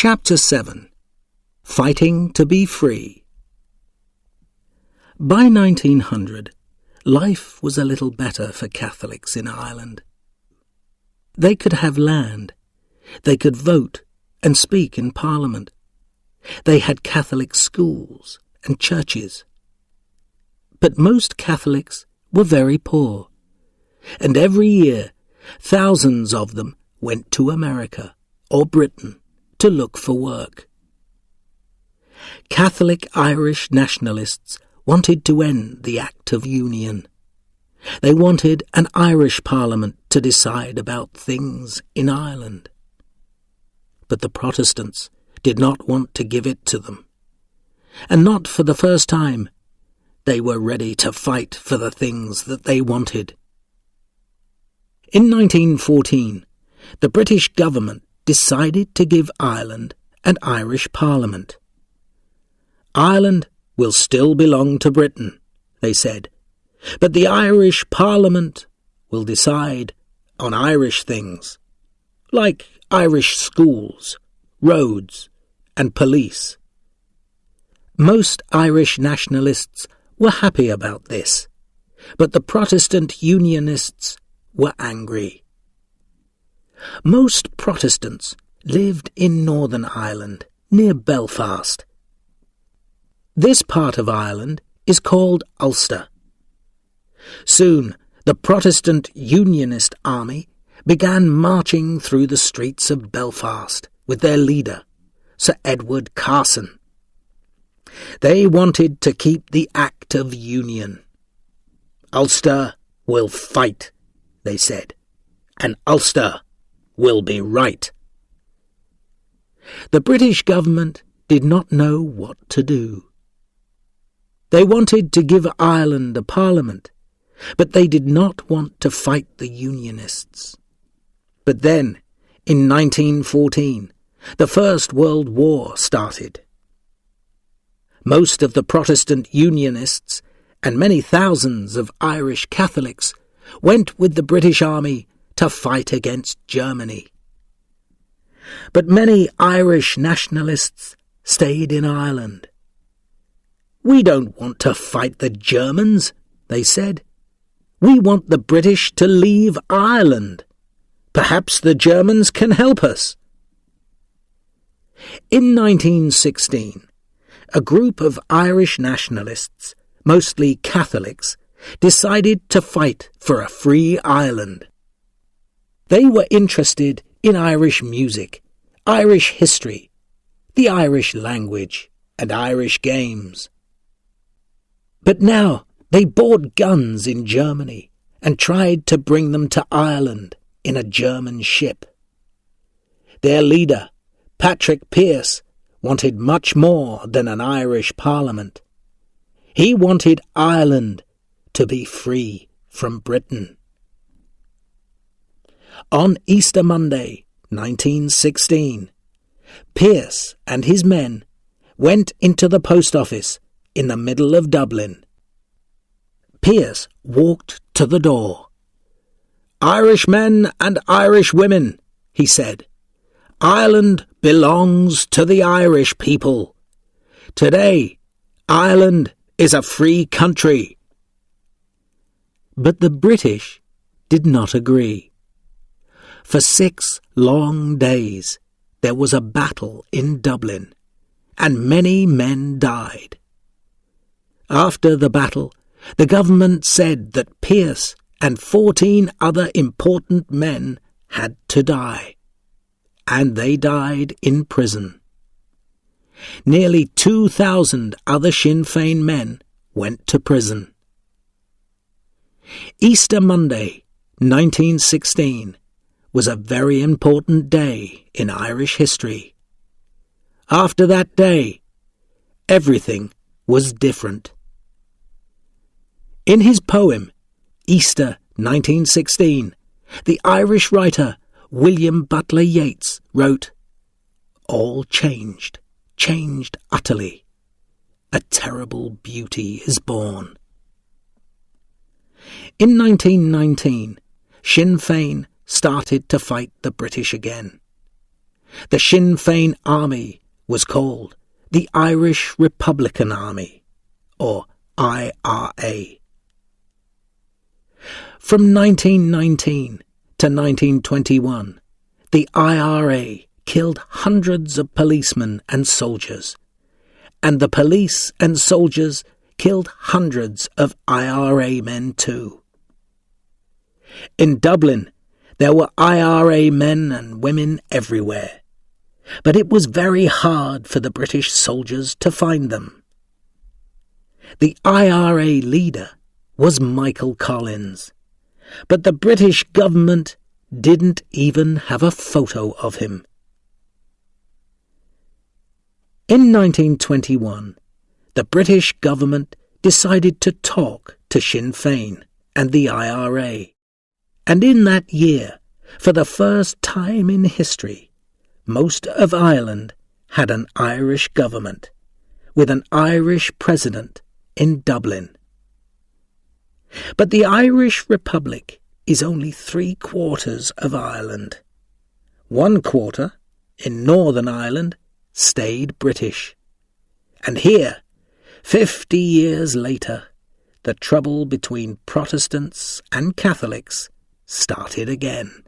Chapter 7. Fighting to be Free. By 1900, life was a little better for Catholics in Ireland. They could have land, they could vote and speak in Parliament. They had Catholic schools and churches. But most Catholics were very poor, and every year thousands of them went to America or Britain to look for work. Catholic Irish nationalists wanted to end the Act of Union. They wanted an Irish Parliament to decide about things in Ireland. But the Protestants did not want to give it to them. And not for the first time, they were ready to fight for the things that they wanted. In 1914, the British government decided to give Ireland an Irish Parliament. Ireland will still belong to Britain, they said, but the Irish Parliament will decide on Irish things, like Irish schools, roads, and police. Most Irish nationalists were happy about this, but the Protestant Unionists were angry. Most Protestants lived in Northern Ireland, near Belfast. This part of Ireland is called Ulster. Soon, the Protestant Unionist army began marching through the streets of Belfast with their leader, Sir Edward Carson. They wanted to keep the Act of Union. Ulster will fight, they said, and Ulster will be right. The British government did not know what to do. They wanted to give Ireland a parliament, but they did not want to fight the Unionists. But then, in 1914, the First World War started. Most of the Protestant Unionists and many thousands of Irish Catholics went with the British Army to fight against Germany. But many Irish nationalists stayed in Ireland. "We don't want to fight the Germans," they said. "We want the British to leave Ireland. Perhaps the Germans can help us." In 1916, a group of Irish nationalists, mostly Catholics, decided to fight for a free Ireland. They were interested in Irish music, Irish history, the Irish language, and Irish games. But now they bought guns in Germany and tried to bring them to Ireland in a German ship. Their leader, Patrick Pearse, wanted much more than an Irish Parliament. He wanted Ireland to be free from Britain. On Easter Monday, 1916, Pearse and his men went into the post office in the middle of Dublin. Pearse walked to the door. "Irish men and Irish women," he said, "Ireland belongs to the Irish people. Today, Ireland is a free country." But the British did not agree. For 6 long days there was a battle in Dublin, and many men died. After the battle, the government said that Pearse and 14 other important men had to die, and they died in prison. Nearly 2,000 other Sinn Féin men went to prison. Easter Monday, 1916, was a very important day in Irish history. After that day, everything was different. In his poem, Easter 1916, the Irish writer William Butler Yeats wrote, "All changed, changed utterly. A terrible beauty is born." In 1919, Sinn Féin started to fight the British again. The Sinn Féin Army was called the Irish Republican Army, or IRA. From 1919 to 1921, the IRA killed hundreds of policemen and soldiers, and the police and soldiers killed hundreds of IRA men too. In Dublin, there were IRA men and women everywhere, but it was very hard for the British soldiers to find them. The IRA leader was Michael Collins, but the British government didn't even have a photo of him. In 1921, the British government decided to talk to Sinn Féin and the IRA, and in that year, for the first time in history, most of Ireland had an Irish government, with an Irish president in Dublin. But the Irish Republic is only 3/4 of Ireland. 1/4, in Northern Ireland, stayed British. And here, 50 years later, the trouble between Protestants and Catholics started again.